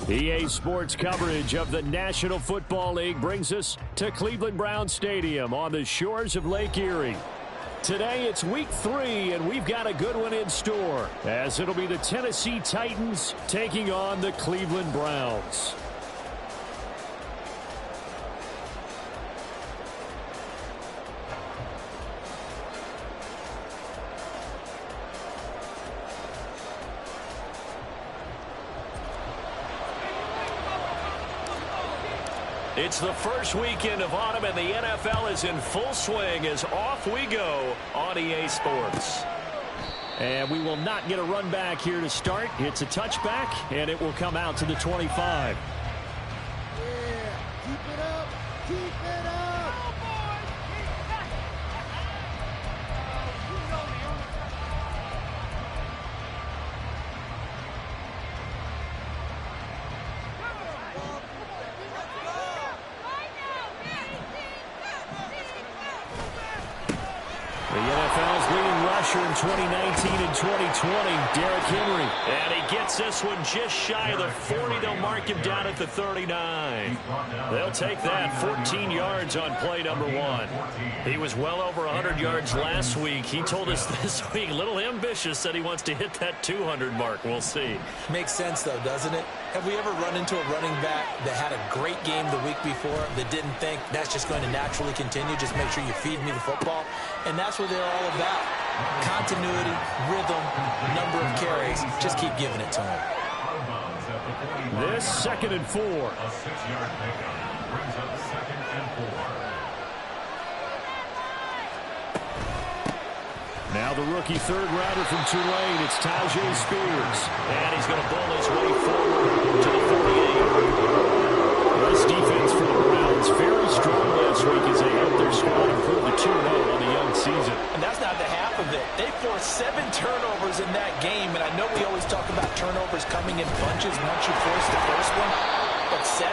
EA Sports coverage of the National Football League brings us to Cleveland Browns Stadium on the shores of Lake Erie. Today it's week 3, and we've got a good one in store, as it'll be the Tennessee Titans taking on the Cleveland Browns. It's the first weekend of autumn, and the NFL is in full swing as off we go on EA Sports. And we will not get a run back here to start. It's a touchback, and it will come out to the 25. Yeah, keep it up, keep it up. The NFL's leading rusher in 2019 and 2020, Derrick Henry. And he gets this one just shy of the 40. They'll mark him down at the 39. They'll take that, 14 yards on play number 1. He was well over 100 yards last week. He told us this week, a little ambitious, that he wants to hit that 200 mark. We'll see. Makes sense, though, doesn't it? Have we ever run into a running back that had a great game the week before that didn't think that's just going to naturally continue? Just make sure you feed me the football. And that's what they're all about. Continuity, rhythm, number of carries. Just keep giving it to them. This 2nd and 4. A 6-yard pickup brings up 2nd and 4. Now the rookie third-rounder from Tulane, it's Tajay Spears. And he's going to bull his way forward to the 48. This defense for the Browns very strong last week as they helped their squad improve to 2-0 on the young season. And that's not the half of it. They forced 7 turnovers in that game, and I know we always talk about turnovers coming in bunches once you force the first one, but 7?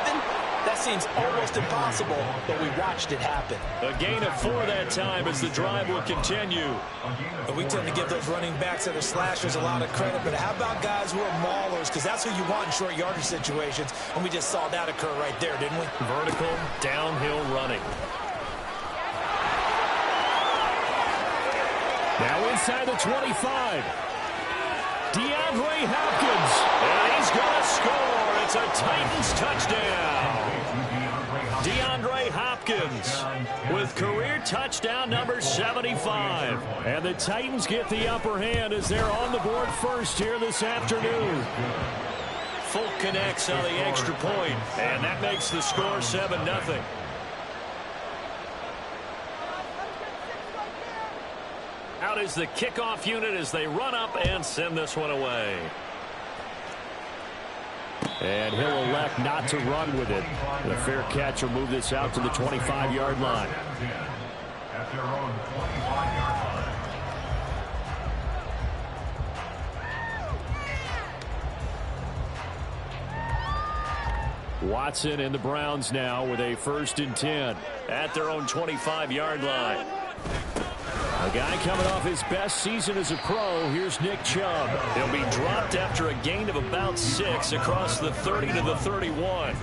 That seems almost impossible, but we watched it happen. A gain of 4 that time as the drive will continue. And we tend to give those running backs that are slashers a lot of credit, but how about guys who are maulers? Because that's who you want in short yardage situations, and we just saw that occur right there, didn't we? Vertical, downhill running. Now inside the 25. DeAndre Hopkins, and he's going to score. It's a Titans touchdown. DeAndre Hopkins with career touchdown number 75. And the Titans get the upper hand as they're on the board first here this afternoon. Folk connects on the extra point, and that makes the score 7-0. Out is the kickoff unit as they run up and send this one away. And he'll elect not to run with it. The fair catch will move this out to the 25-yard line. At their own 25-yard line. Watson and the Browns now with a 1st and 10 at their own 25-yard line. A guy coming off his best season as a pro. Here's Nick Chubb. He'll be dropped after a gain of about 6 across the 30 to the 31.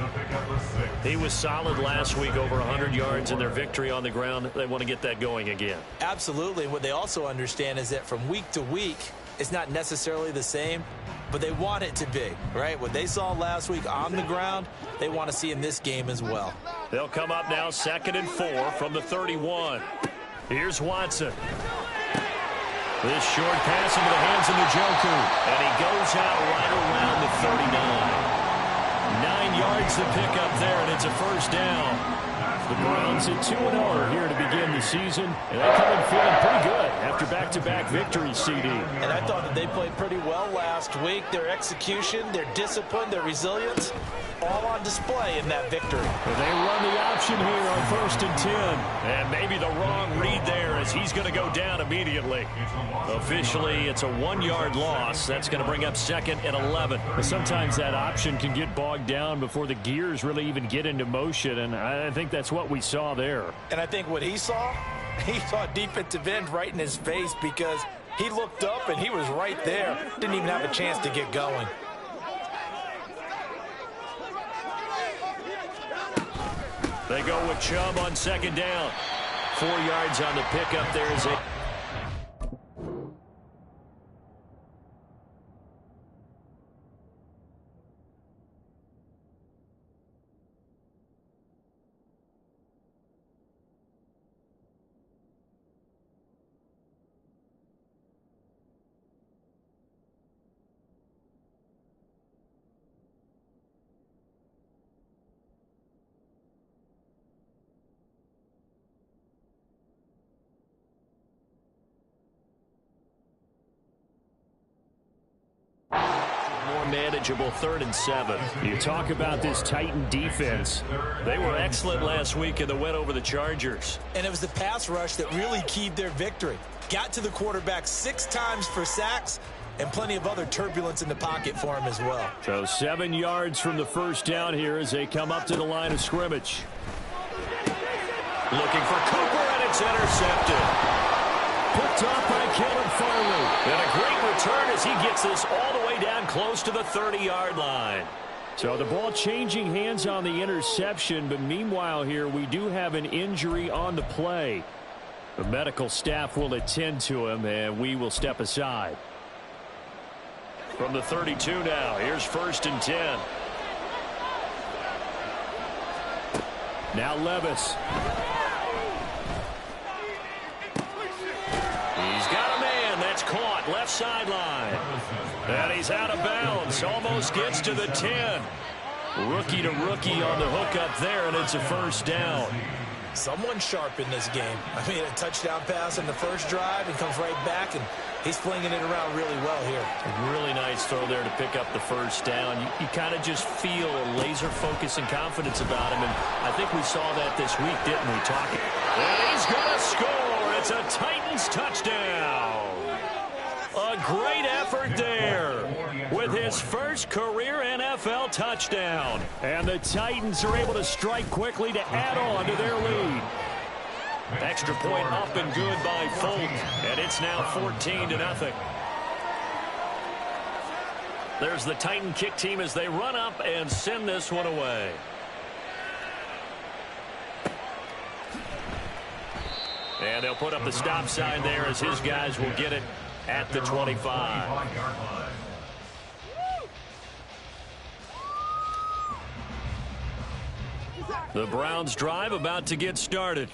He was solid last week, over 100 yards in their victory on the ground. They want to get that going again. Absolutely. What they also understand is that from week to week, it's not necessarily the same, but they want it to be, right? What they saw last week on the ground, they want to see in this game as well. They'll come up now 2nd and 4 from the 31. Here's Watson. This short pass into the hands of Njoku. And he goes out right around the 39. 9 yards to pick up there, and it's a 1st down. The Browns at 2-0 here to begin the season, and they come in feeling pretty good after back-to-back victories, CD. And I thought that they played pretty well last week. Their execution, their discipline, their resilience, all on display in that victory. Well, they run the option here on 1st and 10. And maybe the wrong read there as he's going to go down immediately. Officially, it's a 1-yard loss. That's going to bring up 2nd and 11. But sometimes that option can get bogged down before the gears really even get into motion, and I think that's what we saw there. And I think what he saw defensive end right in his face, because he looked up and he was right there. Didn't even have a chance to get going. They go with Chubb on second down. 4 yards on the pickup. There's a... manageable 3rd and 7. You talk about this Titan defense. They were excellent last week in the win over the Chargers. And it was the pass rush that really keyed their victory. Got to the quarterback 6 times for sacks and plenty of other turbulence in the pocket for him as well. So 7 yards from the first down here as they come up to the line of scrimmage. Looking for Cooper, and it's intercepted. Picked off by Caleb Farley. And a great return as he gets this all the way down close to the 30-yard line. So the ball changing hands on the interception, but meanwhile here we do have an injury on the play. The medical staff will attend to him, and we will step aside. From the 32 now, here's 1st and 10. Now Levis. He's got a man. That's caught. Left sideline. And he's out of bounds. Almost gets to the 10. Rookie to rookie on the hook up there, and it's a 1st down. Someone sharp in this game. I mean, a touchdown pass in the first drive and comes right back, and he's flinging it around really well here. A really nice throw there to pick up the 1st down. You kind of just feel a laser focus and confidence about him, and I think we saw that this week, didn't we, talking? And he's going to score. It's a Titans touchdown. A great effort there with his first career NFL touchdown. And the Titans are able to strike quickly to add on to their lead. Extra point up and good by Folk. And it's now 14-0. There's the Titan kick team as they run up and send this one away. And they'll put up the stop sign there as his guys will get it at the 25. The Browns drive about to get started.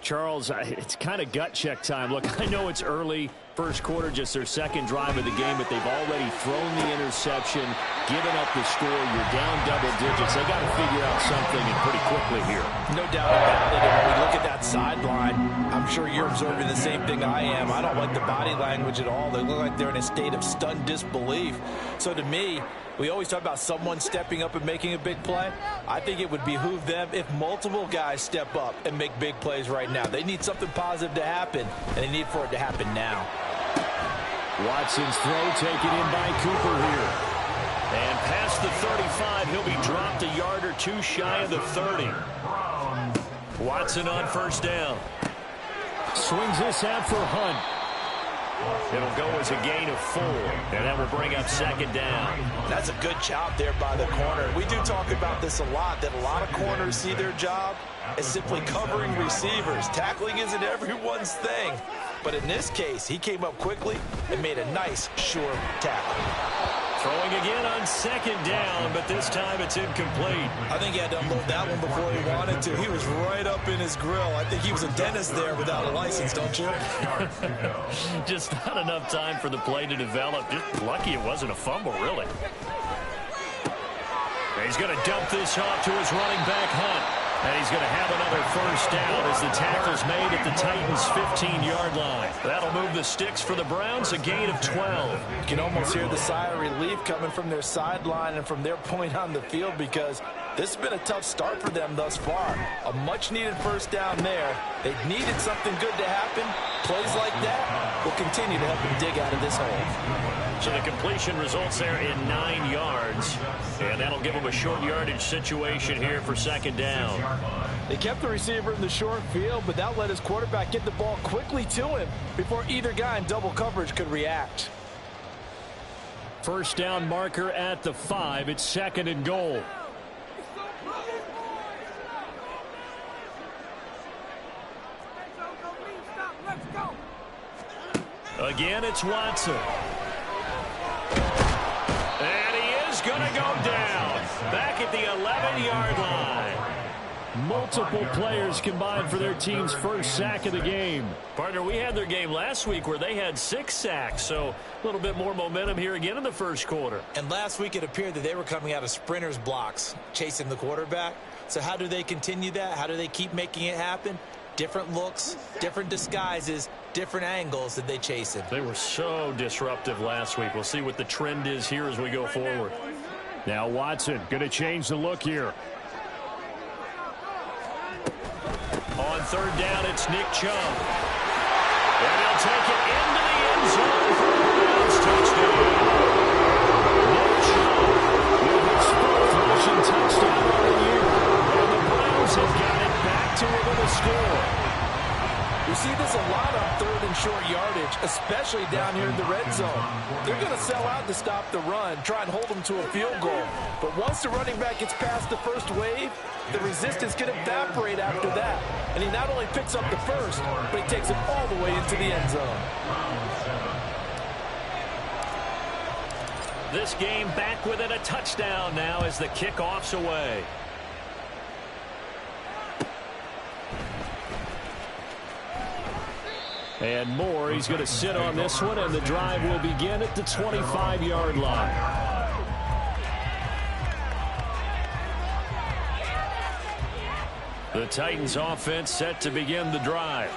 Charles, it's kind of gut check time. Look, I know it's early, first quarter, just their 2nd drive of the game, but they've already thrown the interception, given up the score. You're down double digits. They got to figure out something, and pretty quickly here. No doubt about it. And when we look at that sideline, I'm sure you're observing the same thing I am. I don't like the body language at all. They look like they're in a state of stunned disbelief. So to me, we always talk about someone stepping up and making a big play. I think it would behoove them if multiple guys step up and make big plays right now. They need something positive to happen, and they need for it to happen now. Watson's throw taken in by Cooper here. And past the 35, he'll be dropped a yard or 2 shy of the 30. Watson on 1st down. Swings this out for Hunt. It'll go as a gain of 4, and that will bring up 2nd down. That's a good job there by the corner. We do talk about this a lot, that a lot of corners see their job as simply covering receivers. Tackling isn't everyone's thing. But in this case, he came up quickly and made a nice, sure tackle. Throwing again on 2nd down, but this time it's incomplete. I think he had to unload that one before he wanted to. He was right up in his grill. I think he was a dentist there without a license, don't you? Just not enough time for the play to develop. Just lucky it wasn't a fumble, really. He's going to dump this off to his running back, Hunt. And he's going to have another 1st down as the tackle's made at the Titans' 15-yard line. That'll move the sticks for the Browns, a gain of 12. You can almost hear the sigh of relief coming from their sideline and from their point on the field, because this has been a tough start for them thus far. A much-needed 1st down there. They needed something good to happen. Plays like that will continue to help them dig out of this hole. So the completion results there in 9 yards. And that'll give them a short yardage situation here for 2nd down. They kept the receiver in the short field, but that let his quarterback get the ball quickly to him before either guy in double coverage could react. 1st down marker at the 5. It's 2nd and goal. Again, it's Watson. And he is going to go down. Back at the 11-yard line. Multiple players combined for their team's first sack of the game. Partner, we had their game last week where they had 6 sacks, so a little bit more momentum here again in the first quarter. And last week it appeared that they were coming out of sprinters blocks, chasing the quarterback. So how do they continue that? How do they keep making it happen? Different looks, different disguises, different angles that they chase him. They were so disruptive last week. We'll see what the trend is here as we go forward. Now Watson going to change the look here. On third down, it's Nick Chubb. And he'll take it into the end zone for a Browns touchdown. Nick Chubb with his fourth rushing touchdown of the year. And the Browns have got it back to within a score. You see this a lot on third and short yardage, especially down here in the red zone. They're going to sell out to stop the run, try and hold them to a field goal. But once the running back gets past the first wave, the resistance can evaporate after that. And he not only picks up the first, but he takes it all the way into the end zone. This game back within a touchdown now as the kickoff's away. And Moore, he's going to sit on this one, and the drive will begin at the 25-yard line. The Titans offense set to begin the drive.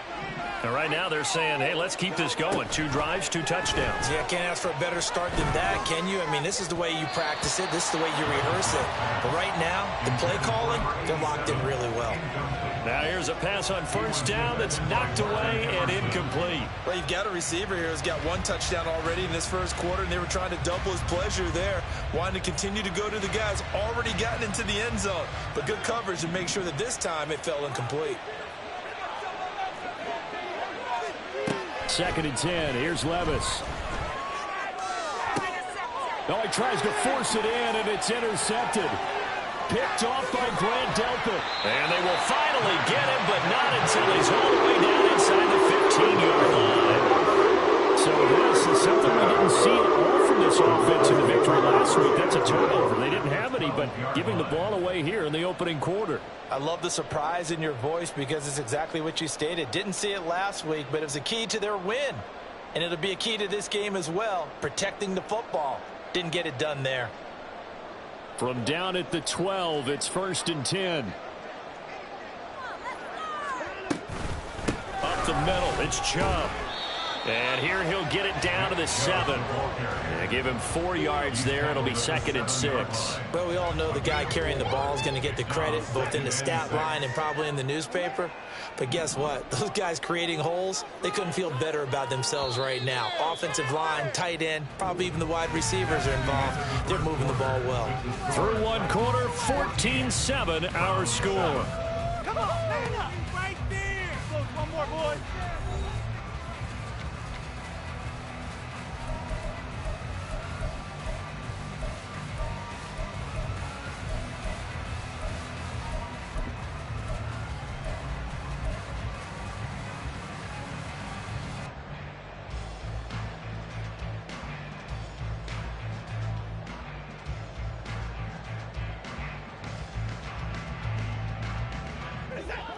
And right now they're saying, hey, let's keep this going. 2 drives, 2 touchdowns. Yeah, can't ask for a better start than that, can you? I mean, this is the way you practice it. This is the way you rehearse it. But right now, the play calling, they're locked in really well. Now here's a pass on first down that's knocked away and incomplete. Well, you've got a receiver here who's got 1 touchdown already in this first quarter, and they were trying to double his pleasure there, wanting to continue to go to the guys already gotten into the end zone. But good coverage to make sure that this time it fell incomplete. 2nd and 10. Here's Levis. Oh, he tries to force it in, and it's intercepted. Picked off by Grant Delpit. And they will finally get him, but not until he's all the way down inside the 15-yard line. So this is something we didn't see at all from this offense in the victory last week. That's a turnover. They didn't have any, but giving the ball away here in the opening quarter. I love the surprise in your voice because it's exactly what you stated. Didn't see it last week, but it was a key to their win. And it'll be a key to this game as well, protecting the football. Didn't get it done there. From down at the 12, it's 1st and 10. Up the middle, it's Chubb. And here he'll get it down to the 7. And give him 4 yards there. It'll be 2nd and 6. Well, we all know the guy carrying the ball is going to get the credit, both in the stat line and probably in the newspaper. But guess what? Those guys creating holes, they couldn't feel better about themselves right now. Offensive line, tight end, probably even the wide receivers are involved. They're moving the ball well. Through 1 quarter, 14-7 our score. Come on, man up. Right there. Close, 1 more, boys.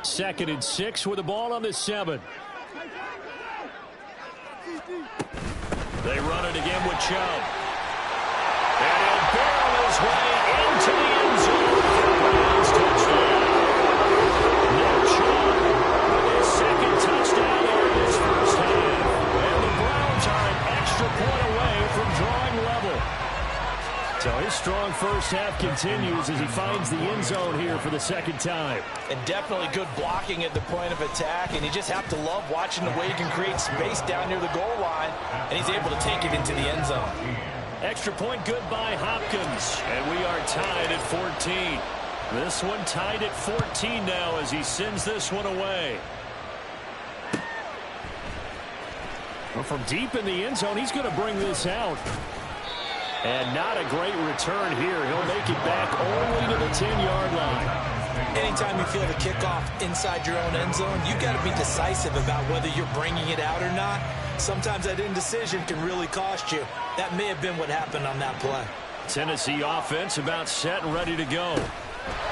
Second and 6 with the ball on the 7. They run it again with Chubb. And he'll barrel his way into the end zone for a Browns touchdown. Nick Chubb with his 2nd touchdown here in his first half. And the Browns are an extra point away from drawing level. So his strong first half continues as he finds the end zone here for the 2nd time. And definitely good blocking at the point of attack. And you just have to love watching the way he can create space down near the goal line. And he's able to take it into the end zone. Extra point good by Hopkins. And we are tied at 14. This one tied at 14 now as he sends this one away. Well, from deep in the end zone, he's going to bring this out. And not a great return here. He'll make it back only to the 10-yard line. Anytime you feel the kickoff inside your own end zone, you've got to be decisive about whether you're bringing it out or not. Sometimes that indecision can really cost you. That may have been what happened on that play. Tennessee offense about set and ready to go.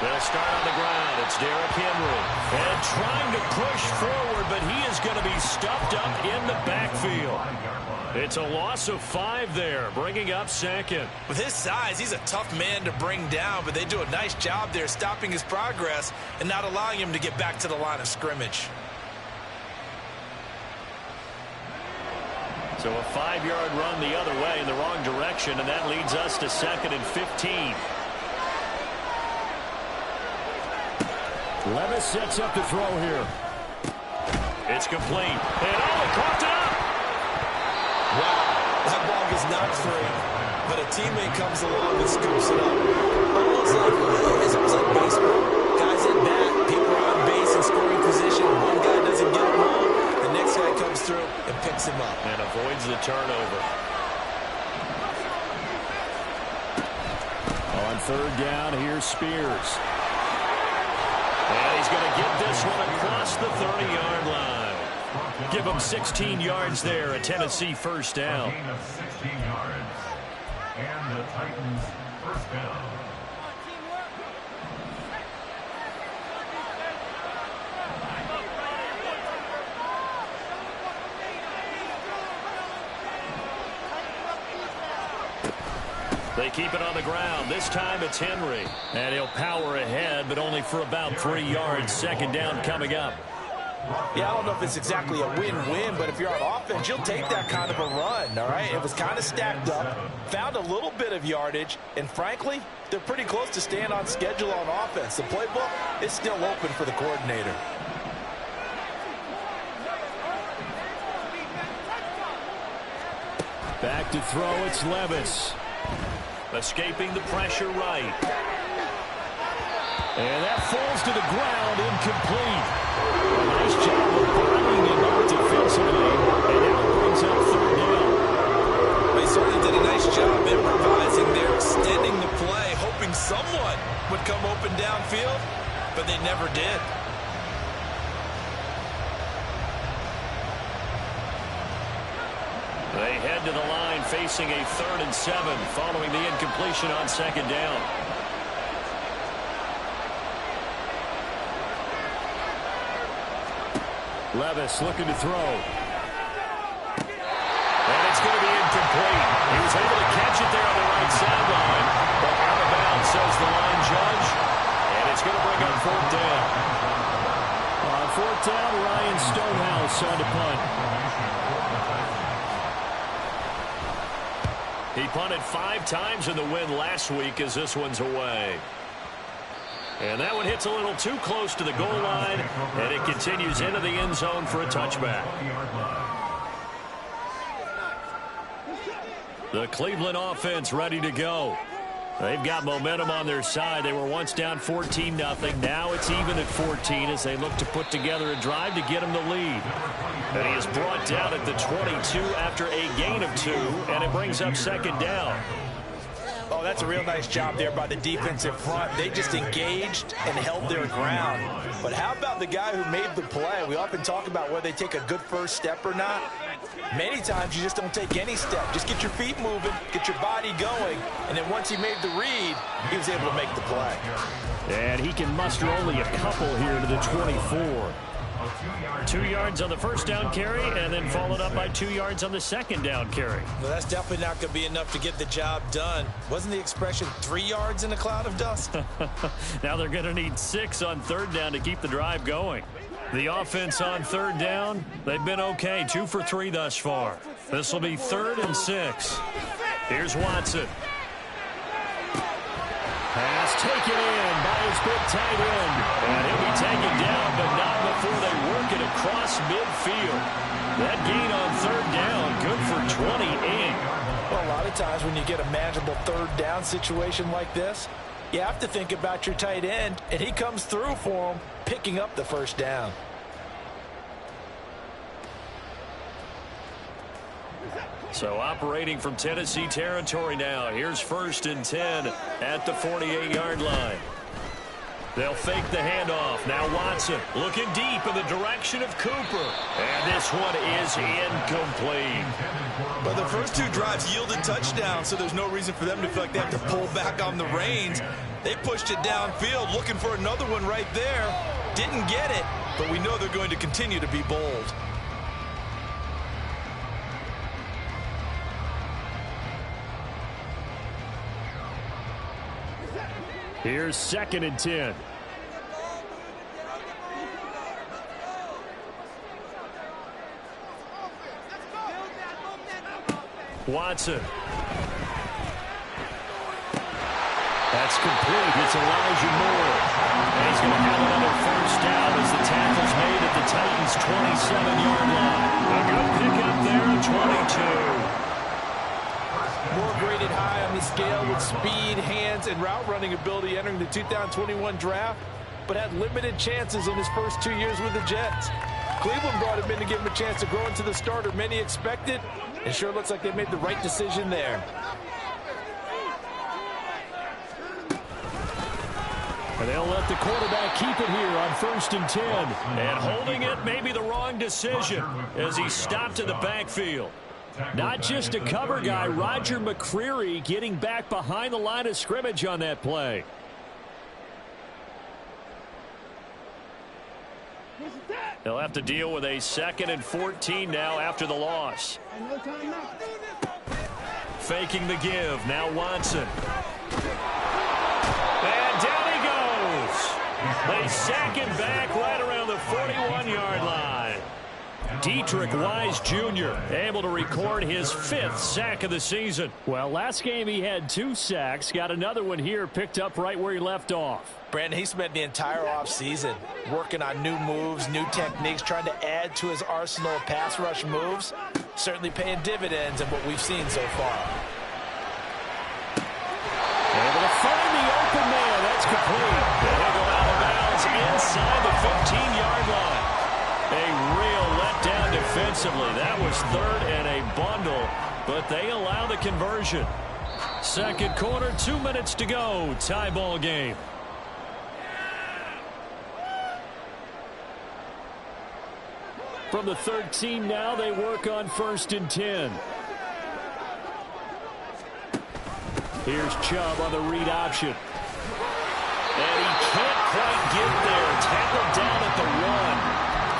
They'll start on the ground. It's Derrick Henry. And trying to push forward, but he is going to be stuffed up in the backfield. It's a loss of 5 there, bringing up second. With his size, he's a tough man to bring down, but they do a nice job there stopping his progress and not allowing him to get back to the line of scrimmage. So a 5-yard run the other way in the wrong direction, and that leads us to 2nd and 15. Levis sets up to throw here. It's complete. And he caught it up. Wow, that ball gets knocked free, but a teammate comes along and scoops it up. It's almost like baseball. Guys at bat, people are on base in scoring position. One guy doesn't get him home, the next guy comes through and picks him up. And avoids the turnover. On 3rd down, here's Spears. And he's going to get this one across the 30-yard line. Give him 16 yards there, a Tennessee first down. Gain of 16 yards. And the Titans first down. They keep it on the ground. This time it's Henry. And he'll power ahead, but only for about 3 yards. 2nd down coming up. Yeah, I don't know if it's exactly a win-win, but if you're on offense, you'll take that kind of a run, all right? It was kind of stacked up, found a little bit of yardage, and frankly, they're pretty close to staying on schedule on offense. The playbook is still open for the coordinator. Back to throw, it's Levis. Escaping the pressure right. And that falls to the ground, incomplete. A nice job of blocking him up defensively, and now it brings up 3rd down. They certainly did a nice job improvising there, extending the play, hoping someone would come open downfield, but they never did. They head to the line facing a 3rd and 7 following the incompletion on 2nd down. Levis looking to throw. And it's going to be incomplete. He was able to catch it there on the right sideline, but out of bounds, says the line judge. And it's going to bring up 4th down. On 4th down, Ryan Stonehouse on to punt. He punted 5 times in the win last week as this one's away. And that one hits a little too close to the goal line, and it continues into the end zone for a touchback. The Cleveland offense ready to go. They've got momentum on their side. They were once down 14-0. Now it's even at 14 as they look to put together a drive to get them the lead. And he is brought down at the 22 after a gain of 2, and it brings up 2nd down. Oh, that's a real nice job there by the defensive front. They just engaged and held their ground. But how about the guy who made the play? We often talk about whether they take a good first step or not. Many times you just don't take any step. Just get your feet moving, get your body going, and then once he made the read, he was able to make the play. And he can muster only a couple here to the 24. 2 yards on the first down carry, and then followed up by 2 yards on the 2nd down carry. Well, that's definitely not going to be enough to get the job done. Wasn't the expression 3 yards in a cloud of dust? Now they're going to need 6 on 3rd down to keep the drive going. The offense on 3rd down, they've been okay, 2 for 3 thus far. This will be 3rd and 6. Here's Watson. Pass taken in by his big tight end. And he'll be taken down, but not before they work it across midfield. That gain on 3rd down, good for 28. Well, a lot of times when you get a manageable 3rd down situation like this, you have to think about your tight end, and he comes through for him, picking up the first down. So operating from Tennessee territory now. Here's 1st and 10 at the 48-yard line. They'll fake the handoff. Now Watson looking deep in the direction of Cooper. And this one is incomplete. But the first two drives yielded touchdowns, so there's no reason for them to feel like they have to pull back on the reins. They pushed it downfield, looking for another one right there. Didn't get it, but we know they're going to continue to be bold. Here's 2nd and 10. Watson. That's complete. It's Elijah Moore. And he's going to have another first down as the tackle's made at the Titans' 27-yard line. A good pickup there at 22. Moore graded high on the scale with speed, hands, and route running ability entering the 2021 draft, but had limited chances in his first 2 years with the Jets. Cleveland brought him in to give him a chance to grow into the starter many expected. It sure looks like they made the right decision there. And they'll let the quarterback keep it here on 1st and 10. And holding it may be the wrong decision as he stopped in the backfield. Not just a cover guy, Roger McCreary getting back behind the line of scrimmage on that play. They'll have to deal with a 2nd and 14 now after the loss. Faking the give. Now Watson. And down he goes. They sack him back right around the 41-yard line. Dietrich Wise Jr. able to record his 5th sack of the season. Well, last game he had 2 sacks. Got another one here picked up right where he left off. Brandon, he spent the entire offseason working on new moves, new techniques, trying to add to his arsenal of pass rush moves. Certainly paying dividends in what we've seen so far. Able to find the open man. That's complete. They'll go out of bounds inside the 15-yard line. A real letdown defensively. That was 3rd and a bundle, but they allow the conversion. 2nd quarter, 2 minutes to go. Tie ball game. From the 13 now, they work on 1st and 10. Here's Chubb on the read option. And he can't quite get there. Tackled down at the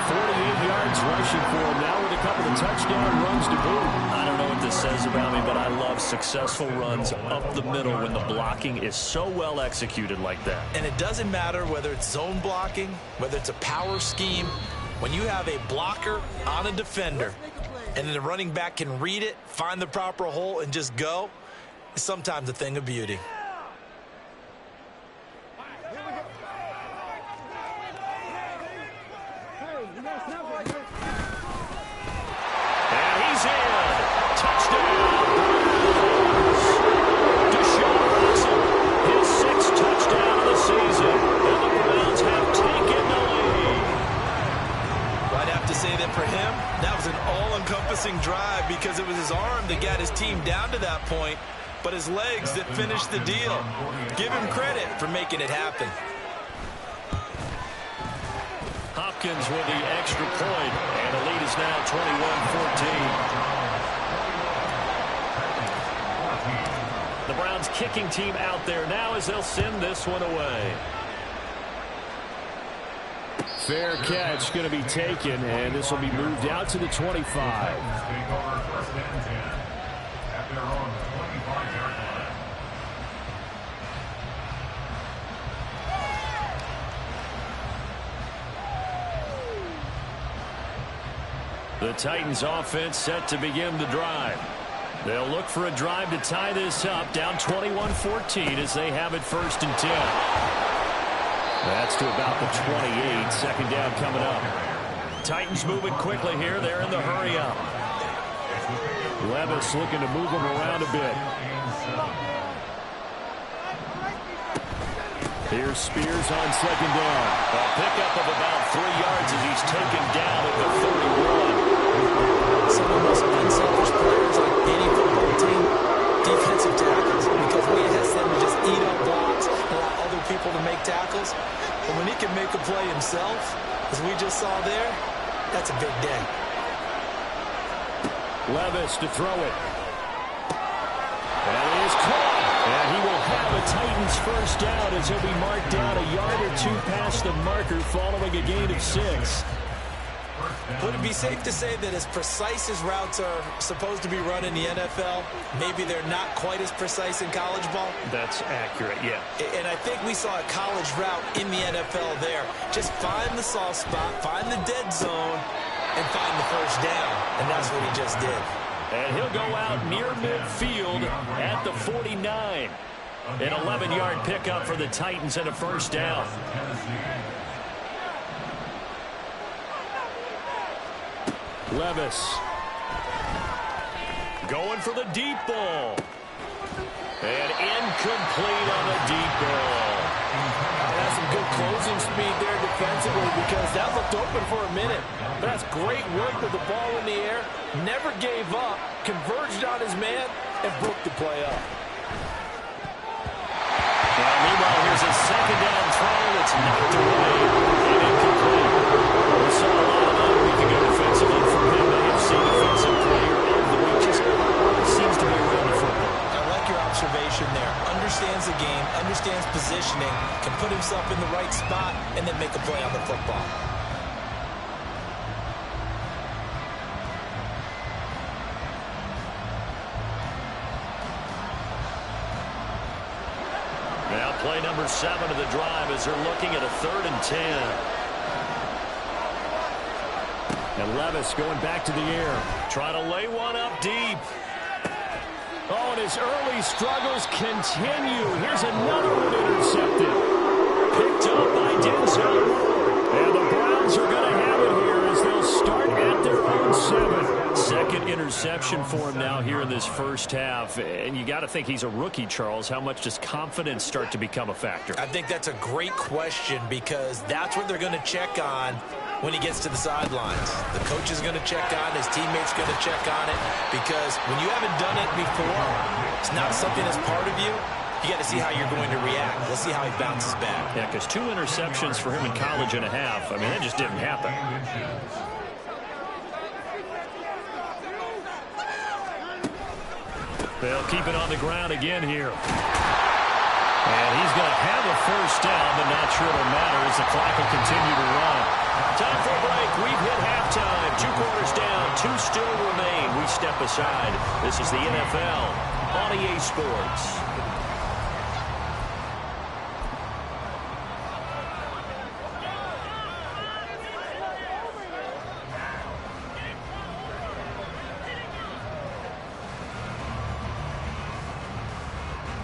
48 yards rushing for him now with a couple of touchdown runs to boot. I don't know what this says about me, but I love successful runs up the middle when the blocking is so well executed like that. And it doesn't matter whether it's zone blocking, whether it's a power scheme. When you have a blocker on a defender and then the running back can read it, find the proper hole, and just go, it's sometimes a thing of beauty. And he's in. Touchdown. Deshaun Watson, his 6th touchdown of the season. And the Browns have taken the lead. I'd have to say that for him, that was an all-encompassing drive because it was his arm that got his team down to that point, but his legs that finished the deal. Give him credit for making it happen. Hopkins with the extra point, and the lead is now 21-14. The Browns kicking team out there now as they'll send this one away. Fair catch going to be taken, and this will be moved out to the 25. The Titans offense set to begin the drive. They'll look for a drive to tie this up, down 21-14 as they have it 1st and 10. That's to about the 28. 2nd down coming up. Titans moving quickly here. They're in the hurry up. Levis looking to move them around a bit. Here's Spears on 2nd down. A pickup of about 3 yards as he's taken down at the 31. Some of the most unselfish players on any football team, defensive tackles, because we ask them to just eat up blocks and allow other people people to make tackles. But when he can make a play himself, as we just saw there, that's a big day. Levis to throw it. And it is caught. And he will have a Titans first down as he'll be marked down a yard or two past the marker following a gain of 6. Would it be safe to say that as precise as routes are supposed to be run in the NFL, maybe they're not quite as precise in college ball? That's accurate, yeah. And I think we saw a college route in the NFL there. Just find the soft spot, find the dead zone, and find the first down. And that's what he just did. And he'll go out near midfield at the 49. An 11-yard pickup for the Titans and a first down. Levis. Going for the deep ball. And incomplete on the deep ball. That's some good closing speed there defensively because that looked open for a minute. But that's great work with the ball in the air. Never gave up, converged on his man, and broke the play up. Now, meanwhile, here's a second down throw that's knocked away and incomplete. We saw a lot of that a week ago defensively from him. AFC Defensive Player of the Week. Just seems to be around the football. I like your observation there. Understands the game, understands positioning, can put himself in the right spot, and then make a play on the football. Now play number 7 of the drive as they're looking at a 3rd and 10. And Levis going back to the air. Trying to lay one up deep. Oh, and his early struggles continue. Here's another one intercepted. Picked up by Denzel Ward. And the Browns are going to have it here as they'll start at their own 7. Second interception for him now here in this first half. And you got to think he's a rookie, Charles. How much does confidence start to become a factor? I think that's a great question because that's what they're going to check on when he gets to the sidelines. The coach is going to check on, his teammates going to check on it, because when you haven't done it before, it's not something that's part of you. You got to see how you're going to react. Let's see how he bounces back. Yeah, because 2 interceptions for him in college and a half. I mean, that just didn't happen. They'll keep it on the ground again here. And he's going to have a first down, but not sure it'll matter as the clock will continue to run. Time for a break. We've hit halftime. 2 quarters down. 2 still remain. We step aside. This is the NFL on EA Sports.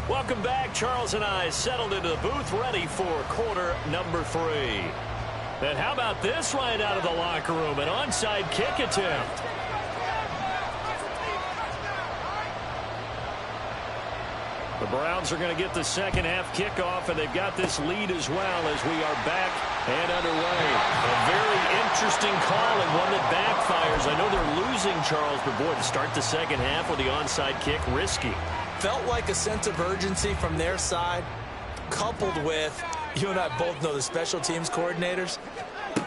Welcome back. Charles and I settled into the booth ready for quarter number 3. And how about this right out of the locker room? An onside kick attempt. The Browns are going to get the second half kickoff, and they've got this lead as well as we are back and underway. A very interesting call and one that backfires. I know they're losing, Charles, but boy, to start the second half with the onside kick, risky. Felt like a sense of urgency from their side, coupled with, you and I both know the special teams coordinators,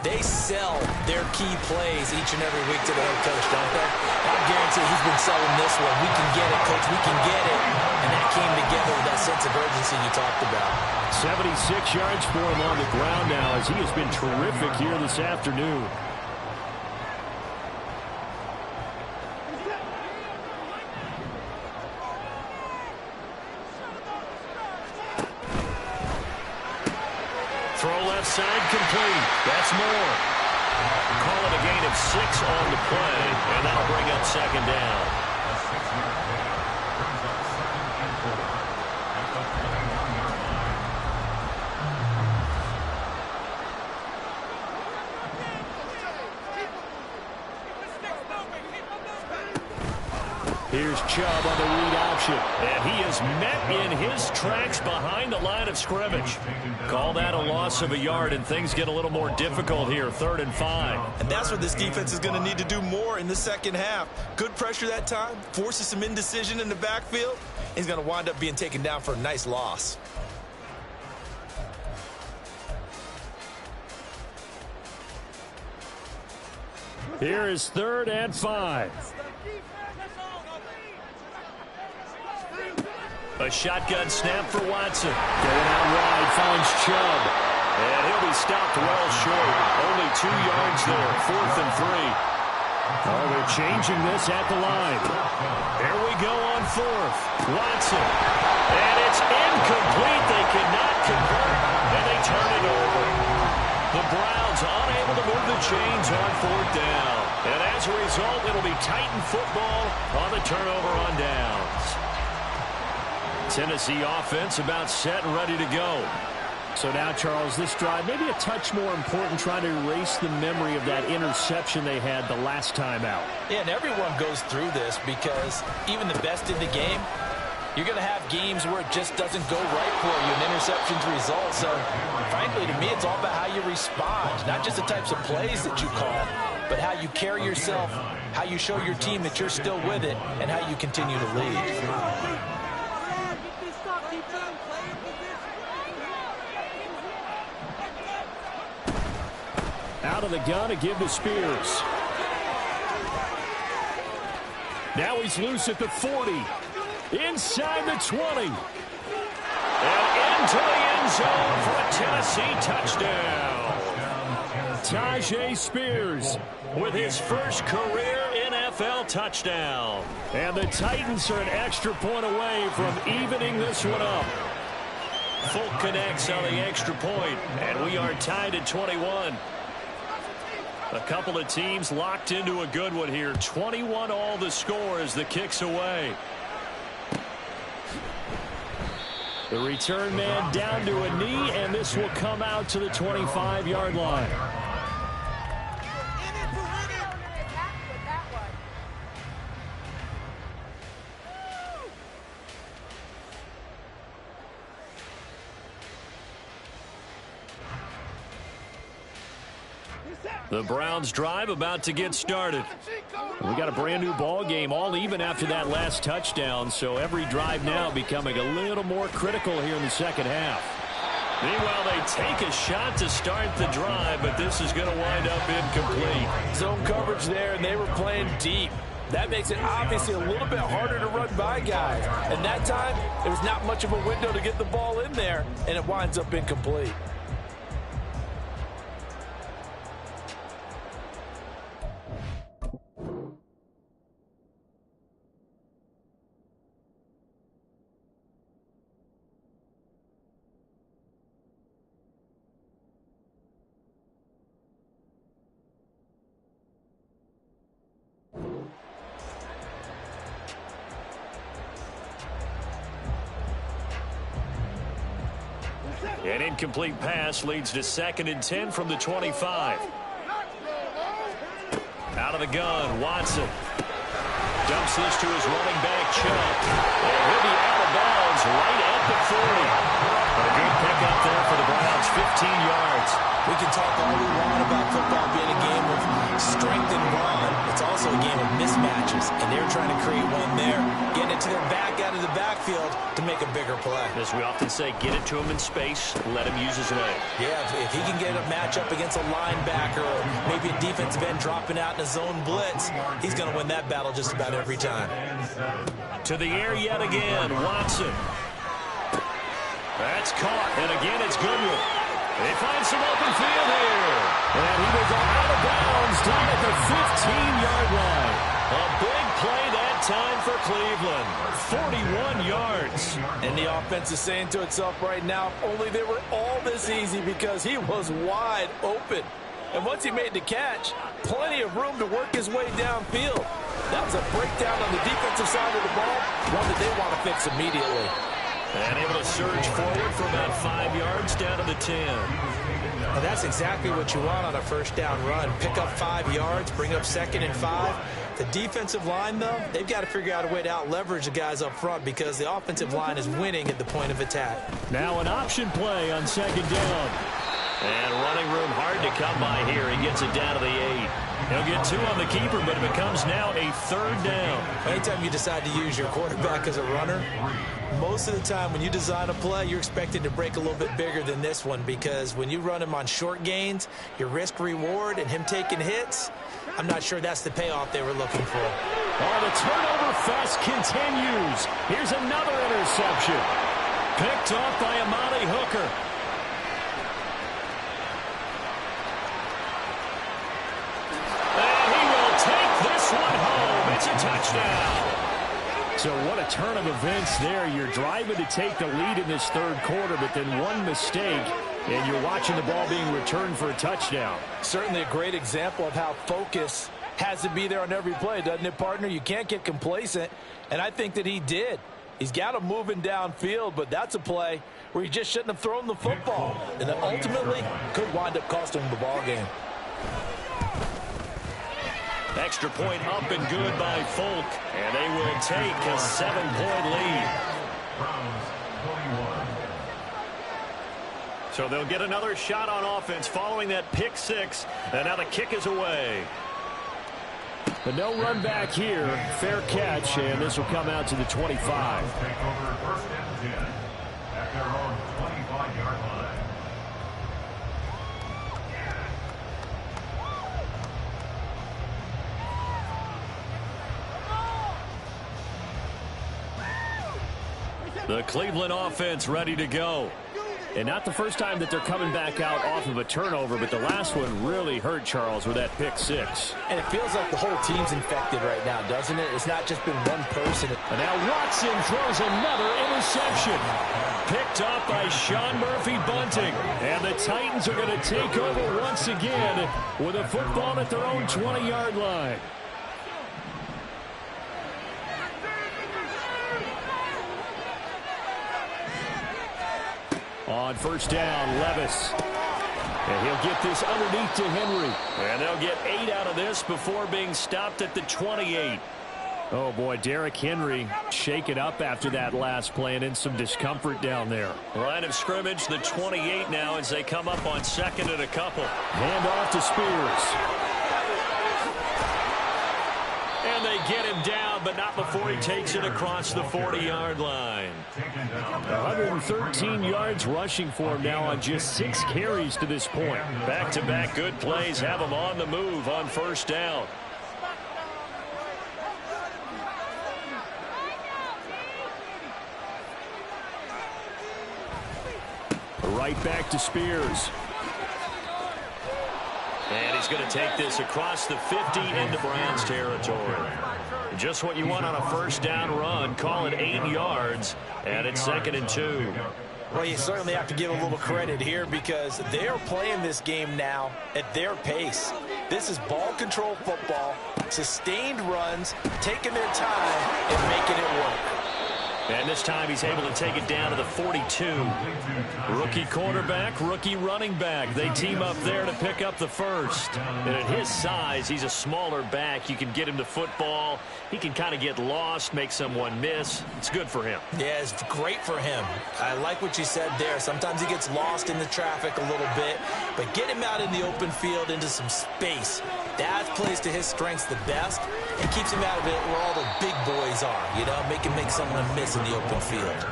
they sell their key plays each and every week to the head coach, don't they? I guarantee he's been selling this one. We can get it, coach, we can get it. And that came together with that sense of urgency you talked about. 76 yards for him on the ground now as he has been terrific here this afternoon. Throw left side complete. That's more. Call it a gain of 6 on the play, and that'll bring up second down. Here's Chubb on the read option. And he is met in his tracks behind the line of scrimmage. Call that a loss of a yard, and things get a little more difficult here, 3rd and 5. And that's what this defense is going to need to do more in the second half. Good pressure that time, forces some indecision in the backfield. He's going to wind up being taken down for a nice loss. Here is 3rd and 5. A shotgun snap for Watson. Going out wide, finds Chubb. And he'll be stopped well short. Only 2 yards there, 4th and 3. Oh, they're changing this at the line. Here we go on 4th. Watson. And it's incomplete. They cannot convert, and they turn it over. The Browns unable to move the chains on 4th down. And as a result, it'll be Titan football on the turnover on downs. Tennessee offense about set and ready to go. So now, Charles, this drive maybe a touch more important, trying to erase the memory of that interception they had the last time out. Yeah, and everyone goes through this because even the best in the game, you're going to have games where it just doesn't go right for you, and interceptions result. So, frankly, to me, it's all about how you respond, not just the types of plays that you call, but how you carry yourself, how you show your team that you're still with it, and how you continue to lead. Out of the gun to give to Spears. Now he's loose at the 40. Inside the 20. And into the end zone for a Tennessee touchdown. Tajay Spears with his first career NFL touchdown. And the Titans are an extra point away from evening this one up. Folk connects on the extra point, and we are tied at 21. A couple of teams locked into a good one here. 21 all the score as the kick's away. The return man down to a knee, and this will come out to the 25-yard line. The Browns drive about to get started. We got a brand new ball game, all even after that last touchdown, so every drive now becoming a little more critical here in the second half. Meanwhile, they take a shot to start the drive, but this is going to wind up incomplete. Zone coverage there, and they were playing deep. That makes it obviously a little bit harder to run by guys. And that time, there was not much of a window to get the ball in there, and it winds up incomplete. An incomplete pass leads to 2nd and 10 from the 25. Out of the gun, Watson. Dumps this to his running back, Chubb. And he'll be out of bounds right at the 40. A good pickup there for the Browns, 15 yards. We can talk all we want about football being a game of strength and run. It's also a game of mismatches, and they're trying to create one there, getting it to their back out of the backfield to make a bigger play. As we often say, get it to him in space, let him use his leg. Yeah, if he can get a matchup against a linebacker or maybe a defensive end dropping out in a zone blitz, he's going to win that battle just about every time. To the air yet again, Watson. That's caught, and again it's Goodwin. They find some open field here. And he will go out of bounds down at the 15-yard line. A big play that time for Cleveland. 41 yards. And the offense is saying to itself right now, if only they were all this easy, because he was wide open. And once he made the catch, plenty of room to work his way downfield. That was a breakdown on the defensive side of the ball, one that they want to fix immediately. And able to surge forward for about 5 yards down to the 10. Well, that's exactly what you want on a first down run. Pick up 5 yards, bring up 2nd and 5. The defensive line, though, they've got to figure out a way to out-leverage the guys up front because the offensive line is winning at the point of attack. Now an option play on 2nd down. And running room hard to come by here. He gets it down to the 8. He'll get 2 on the keeper, but it becomes now a 3rd down. Anytime you decide to use your quarterback as a runner, most of the time when you design a play, you're expected to break a little bit bigger than this one, because when you run him on short gains, your risk reward and him taking hits, I'm not sure that's the payoff they were looking for. Oh, the turnover fest continues. Here's another interception. Picked off by Amani Hooker. And he will take this one home. It's a touchdown. So what a turn of events there. You're driving to take the lead in this third quarter, but then one mistake, and you're watching the ball being returned for a touchdown. Certainly a great example of how focus has to be there on every play, doesn't it, partner? You can't get complacent, and I think that he did. He's got him moving downfield, but that's a play where he just shouldn't have thrown the football, and that ultimately could wind up costing him the ball game. Extra point up and good by Folk, and they will take a 7-point lead. So they'll get another shot on offense following that pick six, and now the kick is away. But no run back here. Fair catch, and this will come out to the 25. Take over first and 10 at their own 25-yard line. The Cleveland offense ready to go. And not the first time that they're coming back out off of a turnover, but the last one really hurt Charles with that pick six. And it feels like the whole team's infected right now, doesn't it? It's not just been one person. And now Watson throws another interception. Picked up by Sean Murphy-Bunting. And the Titans are going to take over once again with a football at their own 20-yard line. On first down, Levis. And he'll get this underneath to Henry. And they'll get 8 out of this before being stopped at the 28. Oh, boy, Derrick Henry shaken up after that last play and in some discomfort down there. Line of scrimmage, the 28 now as they come up on second and a couple. Hand off to Spears. And they get him down, but not before he takes it across the 40-yard line. 113 yards rushing for him now on just 6 carries to this point. Back-to-back good plays have him on the move on first down. Right back to Spears. And he's going to take this across the 50 into Browns territory. Just what you want on a first down run. Call it 8 yards, and it's 2nd and 2. Well, you certainly have to give a little credit here because they're playing this game now at their pace. This is ball control football, sustained runs, taking their time and making it work. And this time he's able to take it down to the 42. Rookie quarterback, rookie running back. They team up there to pick up the first. And at his size, he's a smaller back. You can get him to football. He can kind of get lost, make someone miss. It's good for him. Yeah, it's great for him. I like what you said there. Sometimes he gets lost in the traffic a little bit, but get him out in the open field into some space. That plays to his strengths the best and keeps him out of it where all the big boys are, you know, make someone miss in the open field.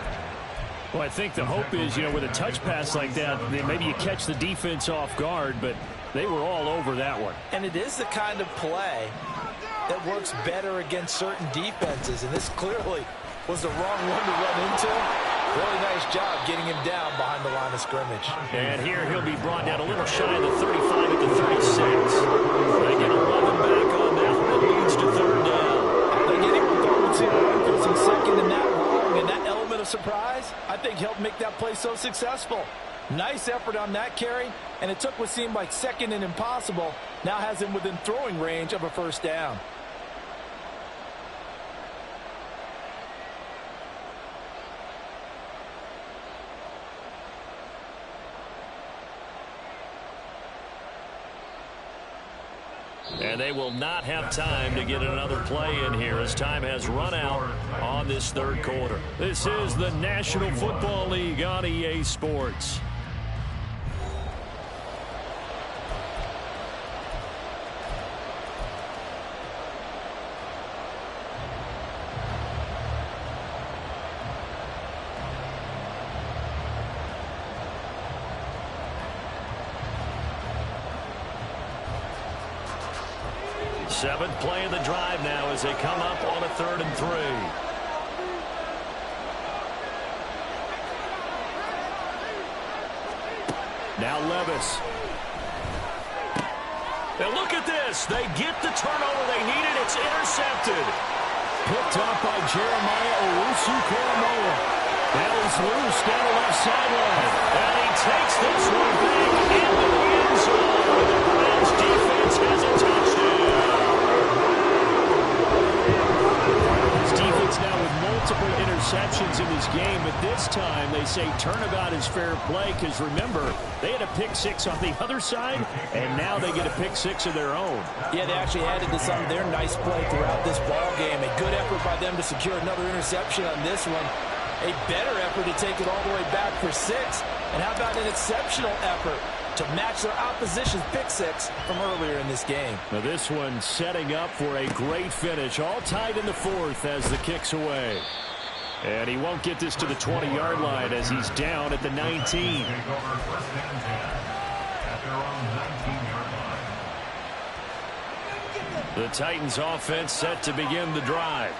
Well, I think the hope is, with a touch pass like that, maybe you catch the defense off guard, but they were all over that one. And it is the kind of play that works better against certain defenses, and this clearly was the wrong one to run into. Really nice job getting him down behind the line of scrimmage. And here he'll be brought down a little shy of the 35 at the 36. They get 11 back on that one. It leads to third down. I think anyone thought we'd see Rodgers in second and that long, and that element of surprise, I think helped make that play so successful. Nice effort on that carry, and it took what seemed like second and impossible. Now has him within throwing range of a first down. And they will not have time to get another play in here as time has run out on this third quarter. This is the National Football League on EA Sports. 7th play of the drive now as they come up on a 3rd and 3. Now Levis. And look at this. They get the turnover they needed. It's intercepted. Picked up by Jeremiah Owusu-Koramoah. Battles loose down the left sideline. And he takes this one back into the end zone. The Browns defense has a touchdown. His defense now with multiple interceptions in this game, but this time they say turnabout is fair play because, remember, they had a pick 6 on the other side, and now they get a pick 6 of their own. Yeah, they actually added to some of their nice play throughout this ball game. A good effort by them to secure another interception on this one. A better effort to take it all the way back for 6. And how about an exceptional effort to match their opposition's pick 6 from earlier in this game. Now this one setting up for a great finish. All tied in the 4th as the kick's away. And he won't get this to the 20-yard line as he's down at the 19. The Titans offense set to begin the drive.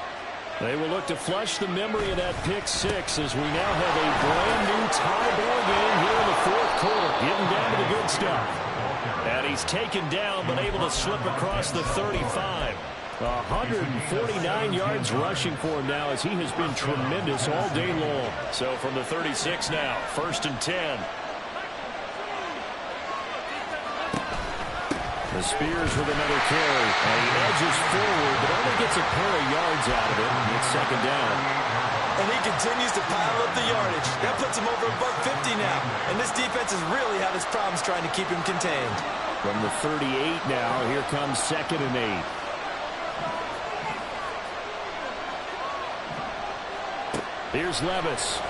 They will look to flush the memory of that pick 6 as we now have a brand new tie ball game here in the 4th quarter. Getting down to the good stuff. And he's taken down but able to slip across the 35. 149 yards rushing for him now as he has been tremendous all day long. So from the 36 now, 1st and 10. The Spears with another carry. And he edges forward, but only gets a pair of yards out of it. And it's 2nd down. And he continues to pile up the yardage. That puts him over above 50 now. And this defense has really had its problems trying to keep him contained. From the 38 now, here comes 2nd and 8. Here's Levis.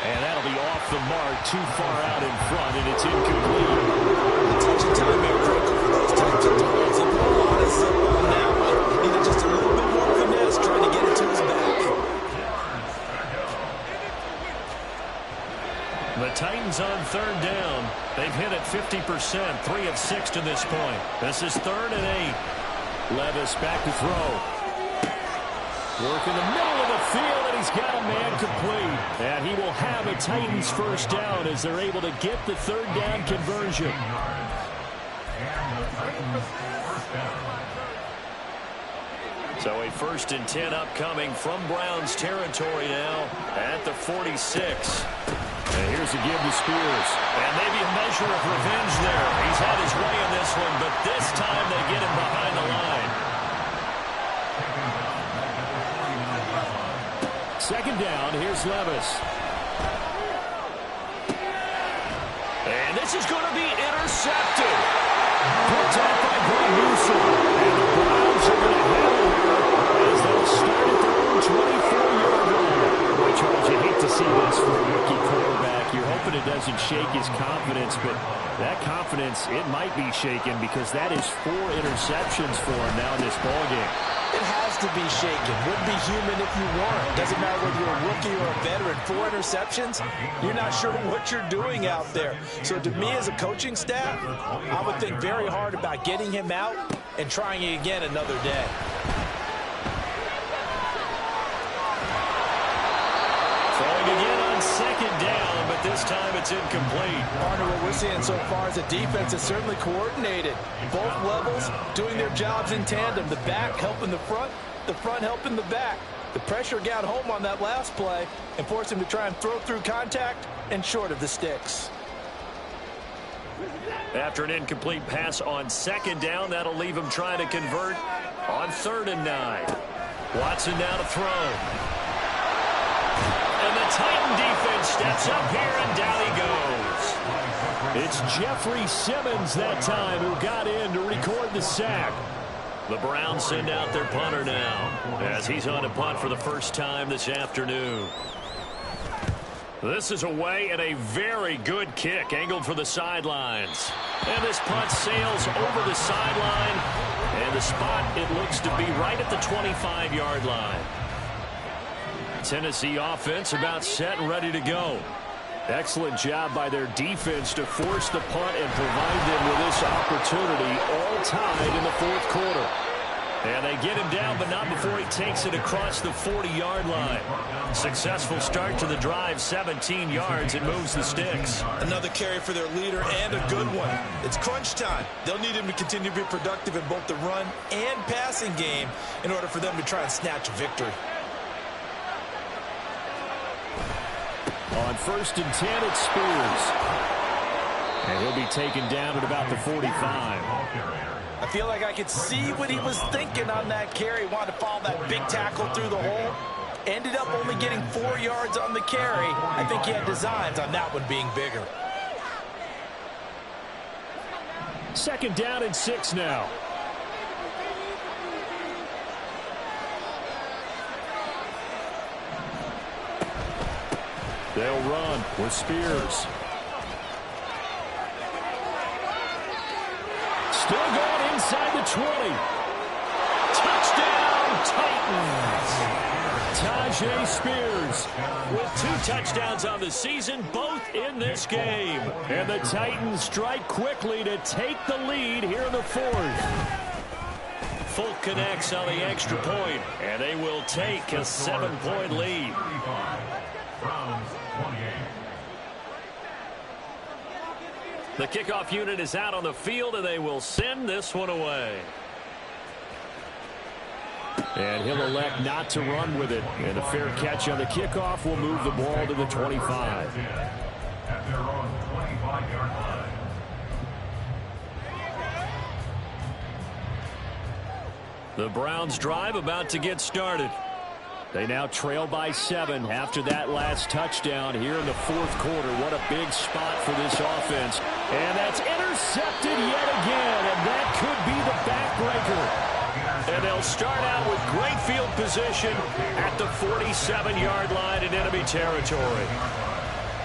And that'll be off the mark, too far out in front, and it's incomplete. The touch and time are critical for those types of throws. He put a lot of zip on that one. Needed just a little bit more finesse trying to get it to his back. The Titans on 3rd down. They've hit it 50%, 3 of 6 to this point. This is 3rd and 8. Levis back to throw. Work in the middle of the field, and he's got a man complete. And he will have a Titans 1st down as they're able to get the 3rd down conversion. So a 1st and 10 upcoming from Browns territory now at the 46. And here's a give to Spears. And maybe a measure of revenge there. He's had his way in this one, but this time they get him behind the line. 2nd down, here's Levis. And this is going to be intercepted. Picked up by Greg Newsom. And the Browns are going to have it here as they'll start at their own 24-yard line. Boy, Charles, you hate to see this for a rookie quarterback. You're hoping it doesn't shake his confidence, but that confidence, it might be shaken because that is 4 interceptions for him now in this ballgame. It has to be shaken. Wouldn't be human if you weren't. Doesn't matter whether you're a rookie or a veteran. 4 interceptions, you're not sure what you're doing out there. So to me as a coaching staff, I would think very hard about getting him out and trying it again another day. Throwing again on 2nd down, but this time it's incomplete. Partner, what we're seeing so far is the defense is certainly coordinated. Both levels doing their jobs in tandem. The back helping the front helping the back. The pressure got home on that last play and forced him to try and throw through contact and short of the sticks. After an incomplete pass on 2nd down, that'll leave him trying to convert on 3rd and 9. Watson now to throw. And the Titan defense steps up here, and down he goes. It's Jeffrey Simmons that time who got in to record the sack. The Browns send out their punter now as he's on a punt for the first time this afternoon. This is away and a very good kick angled for the sidelines. And this punt sails over the sideline. And the spot, it looks to be right at the 25-yard line. Tennessee offense about set and ready to go. Excellent job by their defense to force the punt and provide them with this opportunity, all tied in the fourth quarter. And they get him down, but not before he takes it across the 40-yard line. Successful start to the drive, 17 yards, and moves the sticks. Another carry for their leader and a good one. It's crunch time. They'll need him to continue to be productive in both the run and passing game in order for them to try and snatch a victory. On 1st and 10, it's Spears. And he'll be taken down at about the 45. I feel like I could see what he was thinking on that carry. Wanted to follow that big tackle through the hole. Ended up only getting 4 yards on the carry. I think he had designs on that one being bigger. 2nd down and 6 now. They'll run with Spears. Still going inside the 20. Touchdown, Titans. Tajay Spears With 2 touchdowns on the season, both in this game. and the Titans strike quickly to take the lead here in the 4th. Full connects on the extra point, and they will take a 7-point lead. The kickoff unit is out on the field, and they will send this one away. And he'll elect not to run with it. And a fair catch on the kickoff will move the ball to the 25. At their own 25-yard line. The Browns drive about to get started. They now trail by 7 after that last touchdown here in the 4th quarter. What a big spot for this offense. And that's intercepted yet again, and that could be the backbreaker. And they'll start out with great field position at the 47-yard line in enemy territory.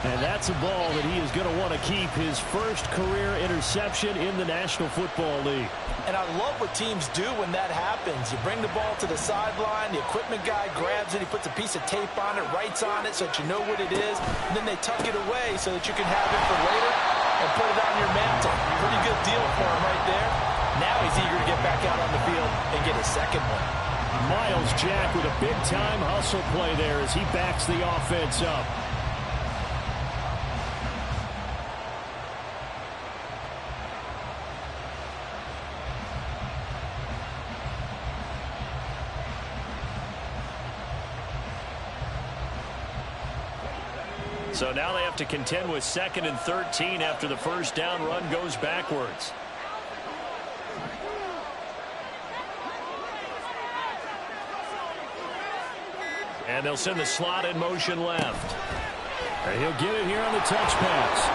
And that's a ball that he is going to want to keep, his first career interception in the National Football League. And I love what teams do when that happens. You bring the ball to the sideline, the equipment guy grabs it, he puts a piece of tape on it, writes on it so that you know what it is, and then they tuck it away so that you can have it for later and put it on your mantle. Pretty good deal for him right there. Now he's eager to get back out on the field and get his second one. Miles Jack with a big-time hustle play there as he backs the offense up. So now they have to contend with 2nd and 13 after the first down run goes backwards. And they'll send the slot in motion left. And he'll get it here on the touch pass.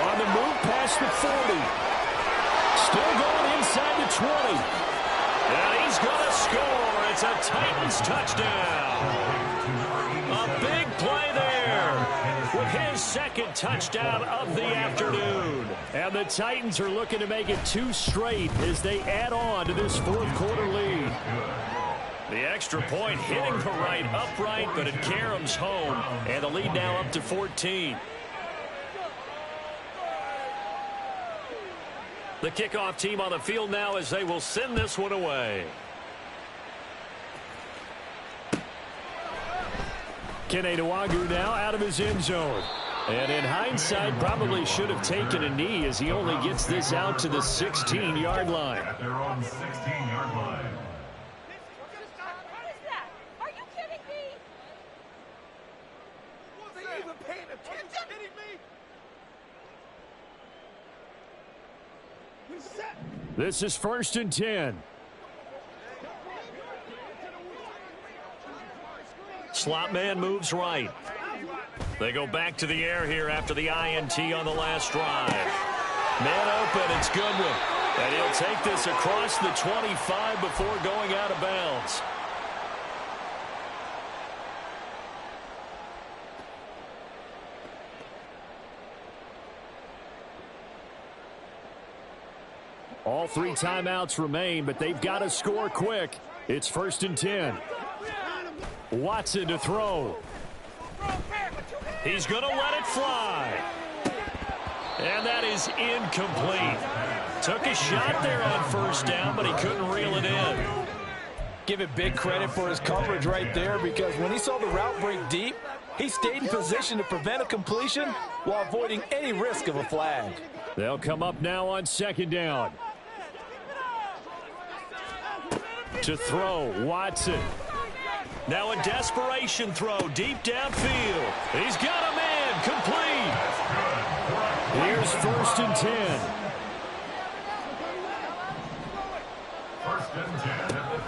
On the move past the 40. Still going inside the 20. And he's going to score. It's a Titans touchdown. A big play there with his 2nd touchdown of the afternoon. And the Titans are looking to make it 2 straight as they add on to this 4th quarter lead. The extra point hitting the right upright, but it caroms home. And the lead now up to 14. The kickoff team on the field now as they will send this one away. Kene Nwangwu now out of his end zone. And in hindsight, probably should have taken a knee as he only gets this out to the 16-yard line. At their own 16-yard line. What is that? Are you kidding me? Wasn't even paying attention. Are you kidding me? Reset. This is 1st and 10. Slot man moves right. They go back to the air here after the INT on the last drive. Man open, it's Goodwin. And he'll take this across the 25 before going out of bounds. All 3 timeouts remain, but they've got to score quick. It's 1st and 10. Watson to throw. He's going to let it fly. And that is incomplete. Took a shot there on first down, but he couldn't reel it in. Give it big credit for his coverage right there, because when he saw the route break deep, he stayed in position to prevent a completion while avoiding any risk of a flag. They'll come up now on second down. To throw, Watson. Now a desperation throw deep downfield. He's got a man, complete. Here's 1st and 10.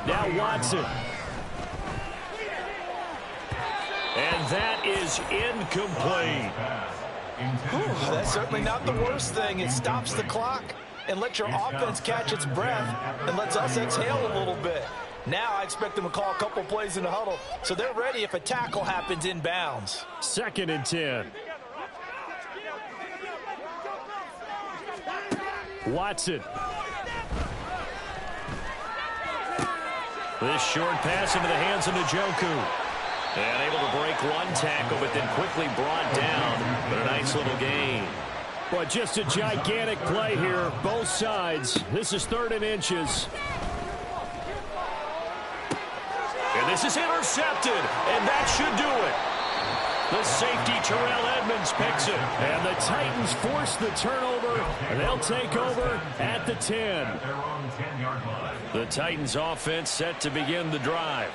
Now Watson. And that is incomplete. That's certainly not the worst thing. It stops the clock and lets your offense catch its breath and lets us exhale a little bit. Now I expect them to call a couple plays in the huddle so they're ready if a tackle happens inbounds. 2nd and 10. Watson. This short pass into the hands of Njoku. And able to break one tackle, but then quickly brought down. But a nice little gain. Well, just a gigantic play here, both sides. This is 3rd and inches. And this is intercepted, and that should do it. The safety, Terrell Edmonds, picks it. And the Titans force the turnover, and they'll take over at the 10. The Titans offense set to begin the drive.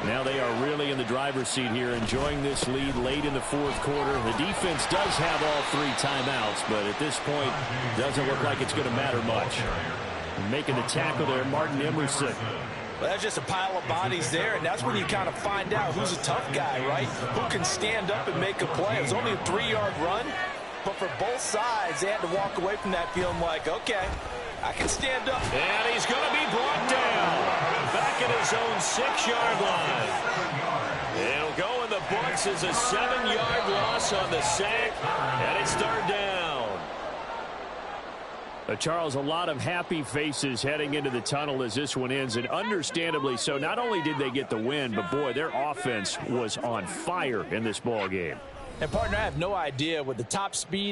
Now they are really in the driver's seat here, enjoying this lead late in the 4th quarter. The defense does have all 3 timeouts, but at this point, doesn't look like it's going to matter much. Making the tackle there, Martin Emerson. Well, that's just a pile of bodies there, and that's when you kind of find out who's a tough guy, right? Who can stand up and make a play. It was only a 3-yard run, but for both sides, they had to walk away from that feeling like, okay, I can stand up. And he's going to be brought down back at his own 6-yard line. It'll go in the books as a 7-yard loss on the sack, and it's 3rd down. Charles, a lot of happy faces heading into the tunnel as this one ends, and understandably so. Not only did they get the win, but boy, their offense was on fire in this ball game. And partner, I have no idea what the top speed is.